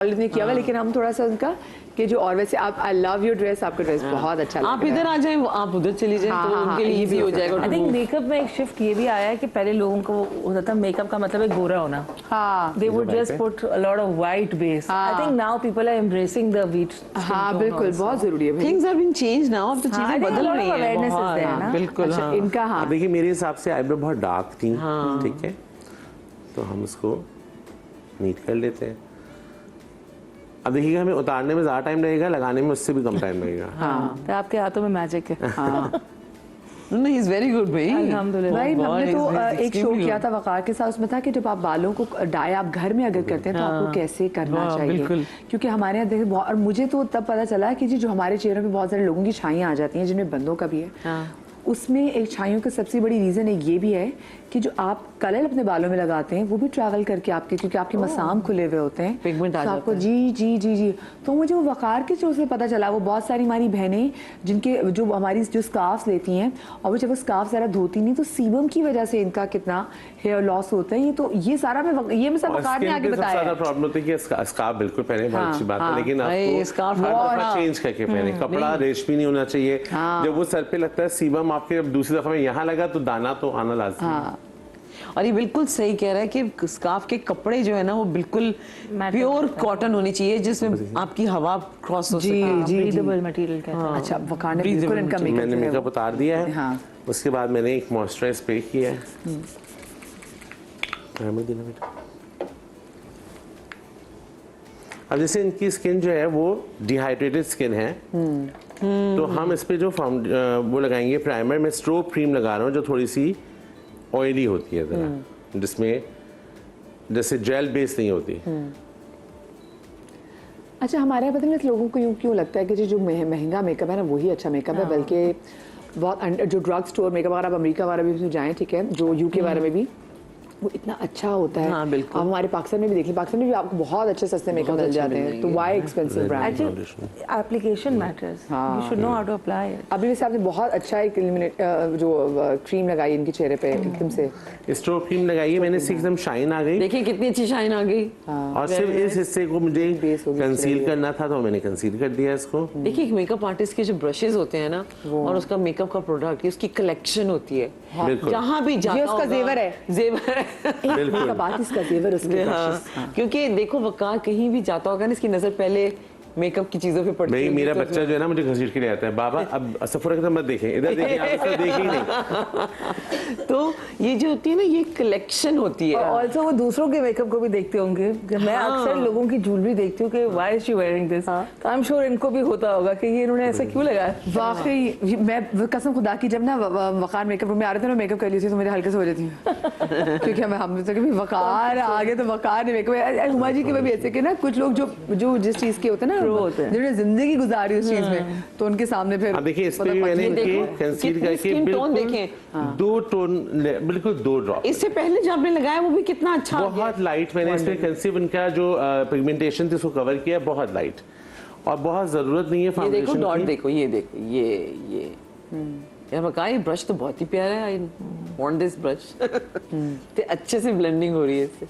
ने किया हुआ, लेकिन हम थोड़ा सा उनका कि जो और वैसे आप आई लव योर ड्रेस, आपका ड्रेस बहुत अच्छा लग रहा है। आप इधर आ जाएं, आप उधर चली जाएं, तो उनके लिए इजी हो जाएगा। आई थिंक मेकअप में एक शिफ्ट ये भी आया है कि पहले लोगों को होता था मेकअप का मतलब है गोरा होना। हाँ, they would just put a lot of white base. I think now people are embracing the wheat. हाँ बिल्कुल, बहुत जरूरी है। Things have been changed now, अब तो चीजें बदल रही हैं बिल्कुल। अच्छा, इनका हाँ देखिए मेरे हिसाब से आईब्रो बहुत डार्क थी, ठीक है, तो हम उसको नीट कर लेते हैं। अब देखिएगा हमें उतारने में ज़्यादा टाइम लगेगा, लगाने में उससे भी कम टाइम लगेगा। हाँ, तो आपके हाथों में मैजिक है। हाँ No, he's very good भाई। अल्हम्दुलिल्लाह। भाई हमने तो एक शो extremely किया था वकार के साथ, उसमें था कि जब आप बालों को डाई आप घर में अगर करते हैं तो आपको कैसे करना चाहिए, क्योंकि हमारे यहाँ देखिए और मुझे तो तब पता चला कि जी जो हमारे चेहरों पे बहुत सारे लोगों की छाइयाँ आ जाती हैं जिनमें बंदों का भी है, उसमें एक छाइयों का सबसे बड़ी रीज़न एक ये भी है कि जो आप कलर अपने बालों में लगाते हैं वो भी ट्रैवल करके आपके, क्योंकि आपके मसाम खुले हुए होते हैं, पिगमेंट आ तो आपको जाता जी जी जी जी। तो मुझे वो वकार के शो से पता चला, वो बहुत सारी हमारी बहनें जिनके जो हमारी जो स्कार्फ लेती हैं और वो जब वो स्कार्फ ज़रा धोती नहीं तो सीबम की वजह से इनका कितना हेयर लॉस होता है। ये तो ये सारा मैं सब वकार ने आगे बताया। ज़्यादा प्रॉब्लम होती है कि स्कार्फ बिल्कुल पहने, बहुत अच्छी बात है, लेकिन आपको चेंज करके पहने, कपड़ा रेशमी नहीं होना चाहिए। जब वो सर पे लगता है सीबम आपके दूसरी दफा में यहाँ लगा तो दाना तो आना लाजमी है। और ये बिल्कुल सही कह रहा है कि स्कार्फ के कपड़े जो है ना वो बिल्कुल प्योर कॉटन होनी चाहिए जिसमें आपकी हवा क्रॉस हो सके, ब्रीदेबल मटेरियल का। अच्छा, वकार ने बिल्कुल इनका मैंने मेकअप उतार दिया है। हाँ। उसके बाद मैंने एक मॉइस्चराइज स्प्रे किया है। अब जैसे इनकी स्किन जो है वो डिहाइड्रेटेड स्किन है, तो हम इस पे जो वो लगाएंगे प्राइमर, मैं स्ट्रोब क्रीम लगा रहा हूँ जो थोड़ी सी ऑयली होती है ज़रा, जिसमें जैसे जेल बेस नहीं होती। अच्छा, हमारे यहाँ पता नहीं लोगों को यूँ क्यों लगता है कि जो महंगा मेकअप है ना वही अच्छा मेकअप है, बल्कि बहुत जो ड्रग स्टोर मेकअप वगैरह, अमेरिका वगैरह भी जाएँ, ठीक है, जो यूके वगैरह में भी वो इतना अच्छा होता है। हाँ, बिल्कुल। अब हमारे पाकिस्तान में भी देखिए, पाकिस्तान में भी आपको बहुत अच्छे सस्ते मेकअप मिल जाते हैं, तो why expensive brand. Application matters, you should know how to apply it. अभी वैसे आपने बहुत अच्छा एक जो क्रीम लगाई इनके चेहरे पे, एकदम से स्ट्रोब क्रीम लगाई है मैंने, एकदम शाइन आ गई। देखिए कितनी अच्छी शाइन आ गई। और सिर्फ इस हिस्से को मुझे कंसील करना था तो मैंने कंसील कर दिया इसको। देखिए एक मेकअप आर्टिस्ट के जो ब्रशेस होते हैं ना और उसका मेकअप का प्रोडक्ट, उसकी कलेक्शन होती है, जहाँ भी जाता उसका जेवर है, जेवर है। बिल्कुल बात इसका जेवर उसके। क्योंकि देखो वकार कहीं भी जाता होगा ना, इसकी नजर पहले मेकअप की चीजों पे पड़ती है। नहीं, मेरा बच्चा जो है ना मुझे घसीट के ले आता है, बाबा अब सफर के मत देखें, इधर देखें, आप इसको देखें ही नहीं। तो ये जो होती है ना, ये कलेक्शन होती है। और ऑल्सो वो दूसरों के मेकअप को भी देखते होंगे। मैं अक्सर लोगों की ज्वेलरी देखती हूँ कि why is she wearing this, तो आई एम श्योर इनको भी होता होगा कि ये इन्होंने ऐसा क्यों लगाया। वाकई मैं कसम खुदा की जब ना वकार मेकअप रूम में आ रहे थे ना, मेकअप कर ली थी तो मेरे हल्के से हो जाती है क्योंकि हम तो कभी वकार आगे तो वकार ने मेकअप, हुमा जी की भी ऐसे कि ना कुछ लोग जो जिस चीज के होते हैं ना, जिन्होंने जिंदगी गुजारी उस चीज में, तो उनके सामने फिर अब देखिए इस पे भी मैंने इनके कंसील करके बिल्कुल 2 टोन, बिल्कुल 2 ड्रॉप। इससे पहले जो आपने लगाया वो भी कितना अच्छा, बहुत लाइट मैंने इस पे कंसील, इनका जो पिगमेंटेशन थी उसको कवर किया, बहुत लाइट और बहुत जरूरत नहीं है फाउंडेशन की। देखो डॉट देखो, ये देखो, ये यार बताइए ब्रश तो बहुत ही प्यारा है। I want this brush. तो अच्छे से ब्लेंडिंग हो रही है इससे,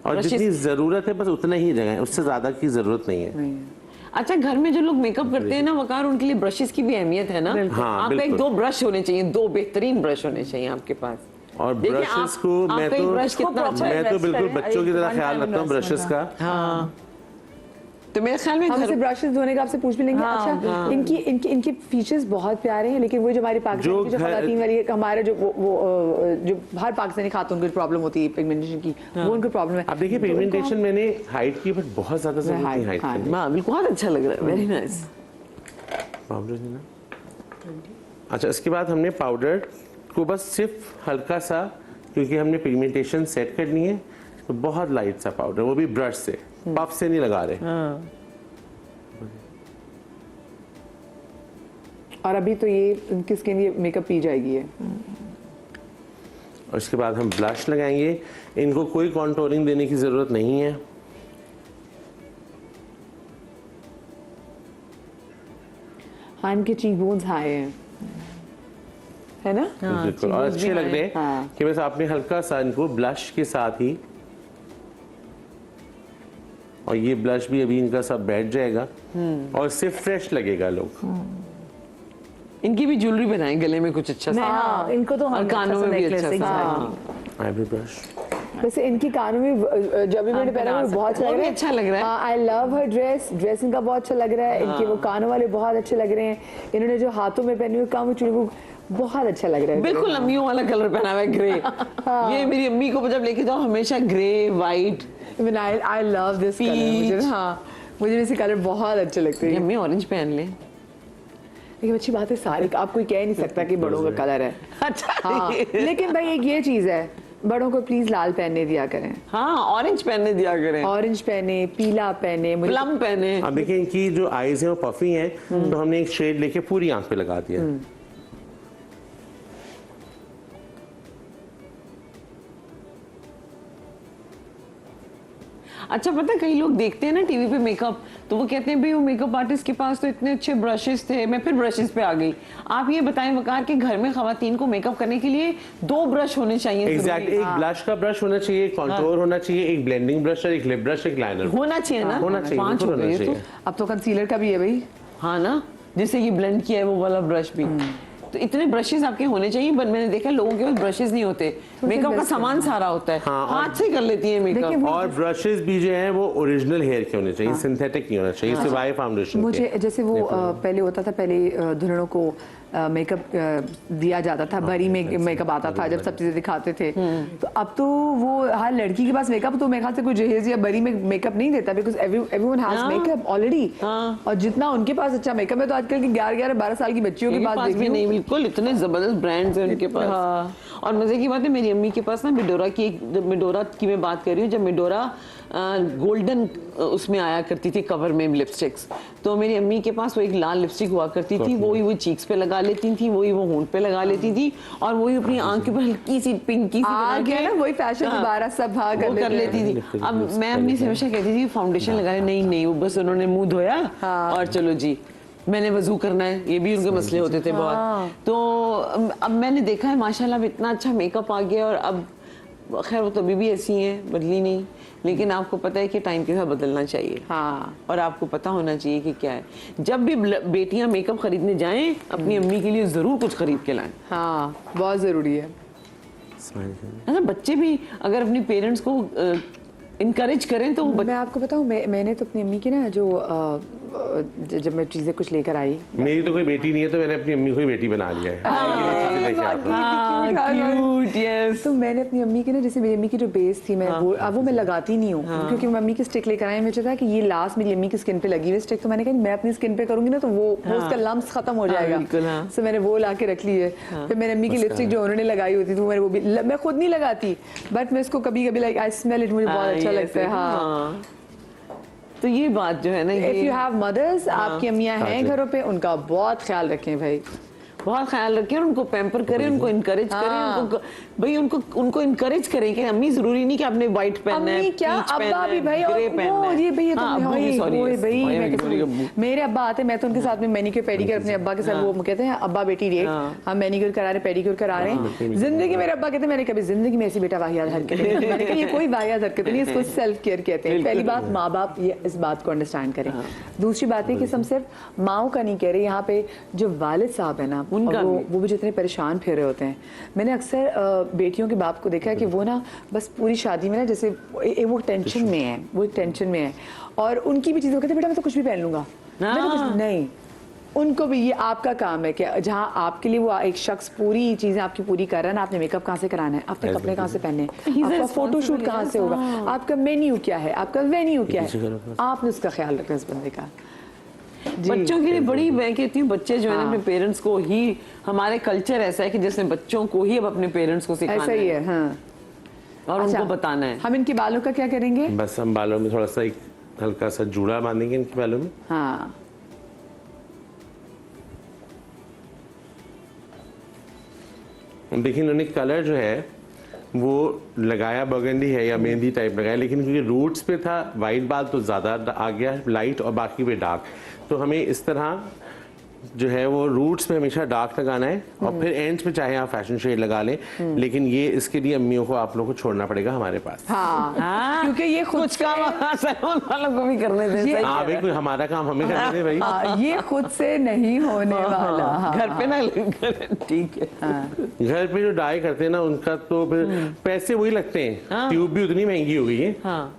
और जितनी जरूरत है बस उतना ही जगह है, उससे ज्यादा की जरूरत नहीं है। अच्छा, घर में जो लोग मेकअप करते हैं ना वकार, उनके लिए ब्रशेस की भी अहमियत है ना। हाँ, आपका एक 2 ब्रश होने चाहिए, 2 बेहतरीन ब्रश होने चाहिए आपके पास। और ब्रशेस को मैं तो बिल्कुल बच्चों की तरह ख्याल रखता हूँ ब्रशेस का। हाँ, तो मेरे ख्याल में हम इसे ब्रशेस धोने का आपसे पूछ भी लेंगे। अच्छा, इनकी फीचर्स बहुत प्यारे हैं, लेकिन वो जो हमारी पाकिस्तान की जो खवातीन वाली हमारे जो हर पाकिस्तानी खातून को प्रॉब्लम होती है पिगमेंटेशन की, वो उनको प्रॉब्लम है। अब देखिए पिगमेंटेशन मैंने हाइट की, बट बहुत ज्यादा जरूरत नहीं हाइट की। हां बिल्कुल, बहुत अच्छा लग रहा है, वेरी नाइस। पाउडर है ना। अच्छा, इसके बाद हमने पाउडर को बस सिर्फ हल्का सा, क्योंकि हमने पिगमेंटेशन सेट करनी है, तो बहुत लाइट सा पाउडर, वो भी ब्रश से, पफ से नहीं लगा रहे। और अभी तो ये इनकी स्किन ये मेकअप पी जाएगी है। और इसके बाद हम ब्लश लगाएंगे। इनको कोई कॉन्टोरिंग देने की जरूरत नहीं है। हाँ, इनके चीक बोन्स हाई हैं, है ना। बिल्कुल, और अच्छे लग रहे हैं कि बस आपने हल्का सा इनको ब्लश के साथ ही और ये ब्लश भी अभी इनका सब बैठ जाएगा और इससे फ्रेश लगेगा लोग। इनकी भी ज्वेलरी बनाए गले में कुछ अच्छा सा, हाँ, इनको तो और कानों में भी अच्छा सा। Eyebrow brush. वैसे इनकी कानों में जब भी मैंने पहना वो बहुत वो भी अच्छा लग रहा है। आई लव हर ड्रेस इनका बहुत अच्छा लग रहा है। इनके वो कानों वाले बहुत अच्छे लग रहे हैं। इन्होंने जो हाथों में पहने हुए काम चूड़ी वो बहुत अच्छा लग रहा है। बिल्कुल अम्मियों वाला कलर पहना हुआ है, ग्रे। ये मेरी अम्मी को जब लेके जाओ हमेशा grey, white. Even I love this colour. मुझे हाँ, मुझे वैसे कलर बहुत अच्छे लगते हैं। अम्मी ऑरेंज पहन ले। लेकिन अच्छी बात है सारी आप कोई कह नहीं सकता कि बड़ों का कलर है। अच्छा हाँ, लेकिन भाई एक ये चीज है, बड़ों को प्लीज लाल पहनने दिया करें। हाँ, ऑरेंज पहनने दिया करें, ऑरेंज पहने, पीला पहने, प्लम पहने। अब देखिए इनकी जो आईज है वो पफी हैं, तो हमने एक शेड लेके पूरी आंख पे लगा दिया। अच्छा पता है कई लोग देखते हैं ना टीवी पे मेकअप, तो वो कहते हैं भाई वो मेकअप आर्टिस्ट के पास तो इतने अच्छे ब्रशेस थे। मैं फिर ब्रशेस पे आ गई। आप ये बताएं वकार कि घर में खवातीन को मेकअप करने के लिए 2 ब्रश होने चाहिए। एग्जैक्टली, एक ब्लश का ब्रश होना चाहिए, एक कॉन्टोर होना चाहिए, एक ब्लेंडिंग ब्रश और एक लिप ब्रश, एक लाइनर होना चाहिए ना, होना चाहिए, 5 हो होना गए तो। चाहिए। अब तो कंसीलर का भी है भाई। हाँ ना, जिससे ये ब्लेंड किया है वो वाला ब्रश भी। तो इतने ब्रशेस आपके होने चाहिए, पर मैंने देखा लोगों के पास ब्रशेस नहीं होते। मेकअप का सामान सारा होता है, हाँ, हाथ से कर लेती है मेकअप। और ब्रशेस भी जो हैं वो ओरिजिनल हेयर के होने चाहिए, सिंथेटिक नहीं होना चाहिए, सिवाय फाउंडेशन मुझे जैसे वो पहले होता था, पहले दुल्हनों को मेकअप दिया जाता था, भरी में मेकअप आता था जब सब चीजें दिखाते थे। तो अब तो वो हर लड़की के पास मेकअप, तो मेरे ख्याल से कोई जहेज या भरी में मेकअप नहीं देता, because everyone has makeup already. और जितना उनके पास अच्छा मेकअप है, तो आजकल की 11-12 साल की बच्चियों के पास भी नहीं, बिल्कुल इतने जबरदस्त ब्रांड्स हैं उनके पास। और मजे की बात है मेरी अम्मी के पास ना मिडोरा की मैं बात कर रही हूँ, जब मिडोरा गोल्डन उसमें आया करती थी कवर में लिपस्टिक्स, तो मेरी अम्मी के पास वो एक लाल लिपस्टिक हुआ करती थी, वो चीक्स पे लगा लेती थी, वो होंठ पे लगा लेती थी, और वही अपनी आंख के ऊपर हल्की सी पिंकी सी बना के ना वही फैशन दोबारा सब कर लेती थी। अब मैं अम्मी से हमेशा कहती थी फाउंडेशन लगा ले, नहीं वो बस उन्होंने मुंह धोया और चलो जी मैंने वजू करना है, ये भी उनके मसले होते थे बहुत। तो अब मैंने देखा है माशाल्लाह इतना अच्छा मेकअप आ गया, और अब खैर वो तो अभी भी ऐसी हैं, बदली नहीं, लेकिन आपको पता है कि टाइम के साथ बदलना चाहिए। हाँ, और आपको पता होना चाहिए कि क्या है। जब भी बेटियां मेकअप खरीदने जाएं, अपनी अम्मी के लिए जरूर कुछ खरीद के लाएं। हाँ, बहुत जरूरी है। अच्छा, बच्चे भी अगर अपने पेरेंट्स को इनकरेज करें तो मैं आपको बताऊं, मैंने तो अपनी अम्मी की ना जो जब मैं चीजें कुछ लेकर आई, मेरी तो कोई बेटी नहीं है, तो मैंने अपनी अम्मी को ही बेटी बना लिया है। Cute, yes. तो मैंने अपनी अम्मी की ना, जैसे मेरी अम्मी की जो बेस थी, मैं वो मैं लगाती नहीं हूँ, क्योंकि मम्मी की स्टिक लेकर आई, मुझे था कि ये लास्ट मेरी अम्मी की स्किन पे लगी हुई स्टिक, तो मैंने कहा मैं अपनी स्किन पे करूंगी ना तो वो उसका लम्स खत्म हो जाएगा। तो मैंने वो ला के रख ली है। फिर मेरी अम्मी की लिपस्टिक जो उन्होंने लगाई होती थी, वो भी मैं खुद नहीं लगाती, बट मैं इसको कभी कभी लाइक आई स्मेल इट, मुझे बहुत अच्छा लगता है। हाँ, तो ये बात जो है ना, इफ यू हैव मदर्स, आपकी अम्मियां हैं घरों पे, उनका बहुत ख्याल रखें भाई, बहुत ख्याल रखें, और उनको पैम्पर करें, उनको इनकरेज करें, उनको भाई उनको इनकरेज करें कि अम्मी जरूरी नहीं कि आपने व्हाइट पहनना है, क्या अब्बा भी भाई, ग्रे पहनना है। ये भैया मेरे अब्बा आते, मैं तो उनके साथ में मैनीक्योर पेडिक्योर अपने अब्बा के साथ, वो कहते हैं अब्बा बेटी रेट, हम मैनीक्योर करा रहे, पेडिक्योर करा रहे हैं। जिंदगी मेरे अब्बा कहते हैं, मैंने कभी जिंदगी में ऐसी बेटा वाहियात हरकत नहीं, मैंने कहा ये कोई वाहियात हरकत नहीं, इसको सेल्फ केयर कहते हैं। पहली बात, माँ बाप ये इस बात को अंडरस्टैंड करें। दूसरी बात है कि हम सिर्फ माओ का नहीं कह रहे, यहाँ पे जो वालिद साहब है ना, वो भी जितने परेशान फिर रहे होते हैं। मैंने अक्सर बेटियों के बाप को देखा है कि वो ना बस पूरी शादी में ना, जैसे वो टेंशन में है, वो एक टेंशन में है, और उनकी भी चीज़ें कहते हैं बेटा मैं तो कुछ भी पहन लूंगा, मैं तो कुछ नहीं। उनको भी ये आपका काम है कि जहाँ आपके लिए वो एक शख्स पूरी चीजें आपकी पूरी कर रहा है ना, आपने मेकअप कहाँ से कराना है, आपने कपड़े कहाँ से पहनने हैं, आपका फोटोशूट कहाँ से होगा, आपका मेन्यू क्या है, आपका वेन्यू क्या है, आपने उसका ख्याल रखना इस बंदे का। बच्चों के लिए बड़ी, मैं कहती हूँ बच्चे जो है ना अपने पेरेंट्स को ही, हमारे कल्चर ऐसा है कि जैसे बच्चों को ही अब अपने पेरेंट्स को सिखाना ऐसा ही है। हाँ, और उनको बताना है। हम इनके बालों का क्या करेंगे? बस हम बालों में थोड़ा सा एक हल्का सा जूड़ा बांधेंगे इनके बालों में। हाँ, देखिए इन्होंने कलर जो है वो लगाया बर्गंडी है या मेहंदी टाइप लगाया, लेकिन क्योंकि रूट्स पे था वाइट बाल तो ज़्यादा आ गया लाइट और बाकी पे डार्क, तो हमें इस तरह जो है वो रूट्स में हमेशा डार्क लगाना है और फिर एंड्स पे चाहे आप फैशन शेड लगा लें, लेकिन ये इसके लिए अम्मियों को आप लोगों को छोड़ना पड़ेगा हमारे पास। हाँ, क्योंकि ये खुद कुछ काम सैलून वालों को भी करने दें। हाँ भाई, कोई हमारा काम हमें करने दे भाई। ये खुद से नहीं होने वाला। हाँ, घर पे ना ठीक है। घर पे जो डाई करते हैं ना उनका तो फिर पैसे वही लगते हैं, ट्यूब भी उतनी महंगी हो गई है। हाँ।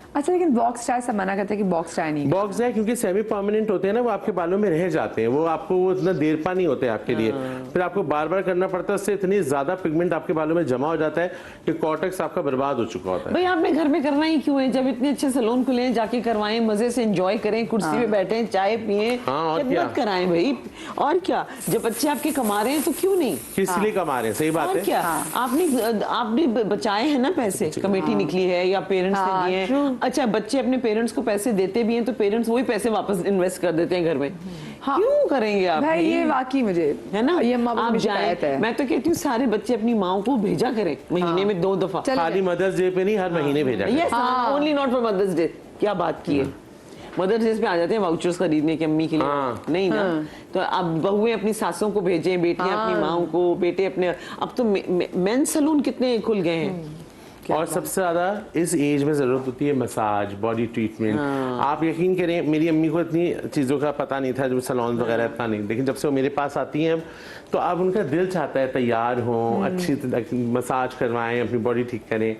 अच्छा, लेकिन बॉक्स टाई सब मना करते हैं कि बॉक्स टाई नहीं। बॉक्स है क्योंकि सेमी परमानेंट होते हैं ना, वो आपके बालों में रह जाते हैं, वो आपको वो इतना देर पा नहीं होते आपके लिए, फिर आपको बार बार करना पड़ता है, उससे इतनी ज्यादा पिगमेंट आपके बालों में जमा हो जाता है कि कॉर्टेक्स आपका बर्बाद हो चुका होता है। भाई आपने घर में करना ही क्यों है, जब इतने अच्छे सैलून खुले हैं, जाके करवाएं, मजे से एंजॉय करें, कुर्सी पे बैठे चाय पिए, खिदमत कराएं भाई। और क्या, जब बच्चे आपके कमा रहे हैं तो क्यों नहीं, किस लिए कमा रहे हैं, सही बात है। क्या आपने बचाए हैं ना पैसे, कमेटी निकली है या पेरेंट्स ने दिए हैं। अच्छा, बच्चे अपने पेरेंट्स को पैसे देते भी हैं तो पेरेंट्स वही पैसे वापस इन्वेस्ट कर देते हैं घर में। क्यों करेंगे आप भाई? ये वाकई मुझे है ना, ये आप जाए, मैं तो कहती हूँ सारे बच्चे अपनी माओ को भेजा करें महीने में 2 दफा। खाली मदर्स डे पे नहीं, हर महीने भेजा करें। Yes, only not for mother's day. क्या बात की है, मदर्स डे पे आ जाते हैं वाउचर्स खरीदने के अम्मी के लिए। नहीं ना, तो अब बहुएं अपनी सासों को भेजें, बेटियां अपनी माओ को, बेटे अपने। अब तो मेंस सैलून कितने खुल गए हैं। और सबसे ज्यादा इस एज में जरूरत होती है मसाज, बॉडी ट्रीटमेंट। आप यकीन करें, मेरी अम्मी को इतनी चीजों का पता नहीं था, जो सैलून वगैरह इतना नहीं, लेकिन जब से वो मेरे पास आती हैं तो अब उनका दिल चाहता है तैयार हो, अच्छी मसाज करवाएं, अपनी बॉडी ठीक करें।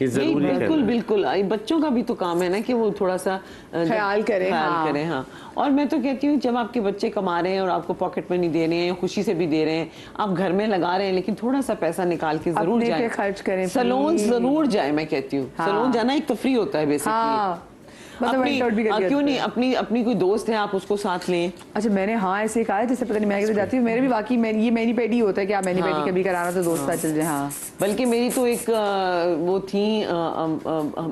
ये जरूरी है। बिल्कुल बिल्कुल, बच्चों का भी तो काम है ना कि वो थोड़ा सा ख्याल करें। हाँ। और मैं तो कहती हूँ जब आपके बच्चे कमा रहे हैं और आपको पॉकेट मनी दे रहे हैं, खुशी से भी दे रहे हैं, आप घर में लगा रहे हैं, लेकिन थोड़ा सा पैसा निकाल के जरूर जाए, खर्च करें, सैलून जरूर जाए। मैं कहती हूँ सैलून जाना एक तफरी होता है बेसिकली। क्यों नहीं, अपनी कोई दोस्त है, आप उसको साथ लें। अच्छा, मैंने ऐसे कहा है, जैसे पता नहीं मैं किधर जाती हूँ, मेरे भी बाकी ये मैनी पेडी होता है कि आप मैनी पेडी कभी कराना तो दोस्त साथ चल जाए। हाँ, बल्कि मेरी तो एक वो थी,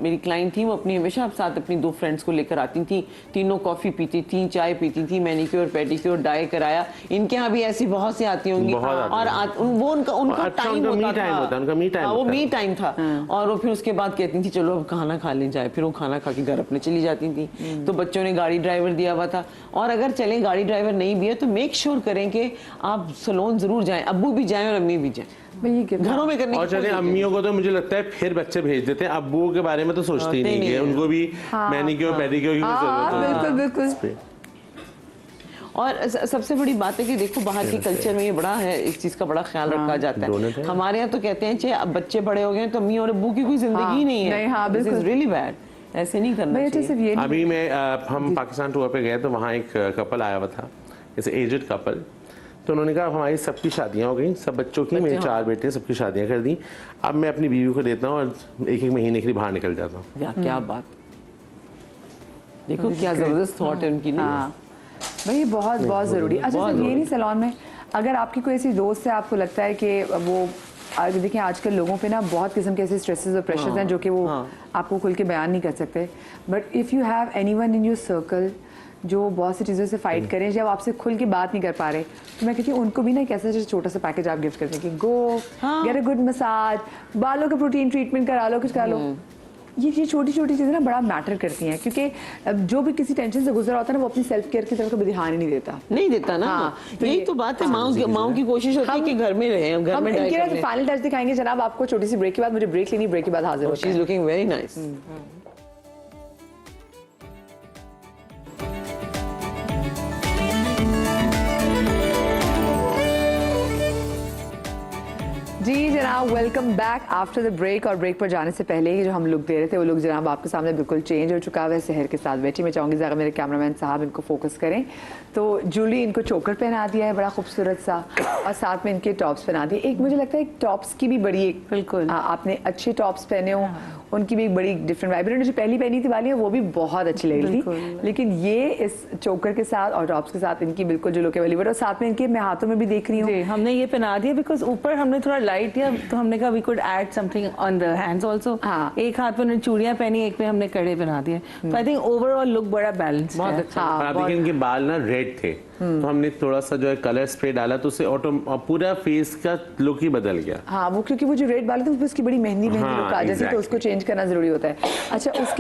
मेरी क्लाइंट थी, वो अपनी हमेशा साथ अपनी 2 फ्रेंड्स को लेकर आती थी, तीनों कॉफी पीती थी, चाय पीती थी, मैनिक्योर पेडिक्योर डाई कराया। इनके यहाँ भी ऐसी बहुत सी आती होंगी, और वो उनका टाइम होता था, वो मी टाइम था। और वो फिर उसके बाद कहती थी चलो अब खाना खा ले जाए, फिर वो खाना खा के घर अपने चली जाती थी। तो बच्चों ने गाड़ी ड्राइवर दिया हुआ था, और अगर चले गाड़ी ड्राइवर नहीं भी है तो मेक श्योर करें कि आप सैलून जरूर जाएं, अब्बू भी जाएं और अम्मी भी जाएं, घरों में करने। और चले अम्मियों को तो मुझे लगता है फिर बच्चे भेज देते हैं, अब्बुओं के बारे में तो सोचते ही नहीं है, उनको भी मैनिक्योर पेडिक्योर की जरूरत है। बिल्कुल। और सबसे बड़ी बात है कि देखो बाहर के कल्चर में ये बड़ा है, इस चीज का बड़ा ख्याल रखा जाता है। हमारे यहाँ तो कहते हैं अब बच्चे बड़े हो गए तो अम्मी और अब्बू की कोई जिंदगी नहीं है। दिस इज रियली बैड, ऐसे नहीं करना चाहिए। अभी हम पाकिस्तान टूर पे गए तो वहाँ एक कपल आया हुआ था, जैसे एजेड कपल, तो उन्होंने कहा हमारी सबकी शादियां हो गई, सब बच्चों की, मेरे 4 बेटे, सबकी शादियां कर दी, अब मैं अपनी बीवी को देता हूँ और 1-1 महीने के लिए बाहर निकल जाता हूँ। क्या बात, देखो क्या जबरदस्त थॉट है उनकी। भाई बहुत जरूरी। अच्छा, ये नहीं, सैलून में अगर आपकी कोई ऐसी दोस्त है, आपको लगता है कि वो, देखिए आजकल लोगों पे ना बहुत किस्म के ऐसे स्ट्रेसेस और प्रेशर्स हैं जो कि वो आपको खुल के बयान नहीं कर सकते, but if you have anyone in your circle जो बहुत सी चीज़ों से फाइट करें, जब आपसे खुल के बात नहीं कर पा रहे, तो मैं कहती हूँ उनको भी ना एक ऐसा छोटा सा पैकेज आप गिफ्ट कर दें कि गो गेट अ गुड मसाज, बालों का प्रोटीन ट्रीटमेंट करा लो, कुछ करा लो। ये छोटी छोटी चीज़ें ना बड़ा मैटर करती हैं, क्योंकि जो भी किसी टेंशन से गुजरा होता है ना, वो अपनी सेल्फ केयर की तरफ कभी ध्यान ही नहीं देता ना। तो यही तो बात है, माओ की कोशिश होती है कि घर में रहें, घर में डाइट करें। फाइनल टच दिखाएंगे जनाब आपको छोटी सी ब्रेक के बाद। मुझे ब्रेक लेनी, ब्रेक के बाद हाजिर होते हैं। She is looking very nice. जी जनाब, welcome back after the break. और ब्रेक पर जाने से पहले ही जो हम लुक दे रहे थे वो लुक जनाब आपके सामने बिल्कुल चेंज हो चुका है। शहर के साथ बैठी, मैं चाहूँगी ज़रा मेरे कैमरामैन साहब इनको फोकस करें। तो जूली इनको चोकर पहना दिया है बड़ा खूबसूरत सा, और साथ में इनके टॉप्स पहना दिए। एक मुझे लगता है टॉप्स की भी बड़ी एक, बिल्कुल आपने अच्छे टॉप्स पहने हो, उनकी भी एक बड़ी डिफरेंट वाइब्रेंट, जो पहली पहनी थी वाली है वो भी बहुत अच्छी लग रही थी, लेकिन ये इस चोकर के साथ और टॉप्स के साथ इनकी बिल्कुल जो लुक है वाली, और साथ में इनके मैं हाथों में भी देख रही हूँ हमने ये पहना दिया बिकॉज ऊपर हमने थोड़ा लाइट दिया, तो हमने कहा we could add something on the hands also. एक हाथ में उन्होंने चूड़ियां पहनी, एक में हमने कड़े बना दिए, तो आई थिंक ओवरऑल लुक बड़ा बैलेंस, बहुत अच्छा। और देखिए इनके बाल ना रेड थे, तो हमने थोड़ा सा जो है कलर स्प्रे डाला तो उससे पूरा फेस का लुक ही बदल गया। हाँ, वो क्योंकि वो जो रेड बाल थे उसकी बड़ी मेहंदी लुक आ जाती है, तो उसको चेंज करना जरूरी होता है। अच्छा, उसके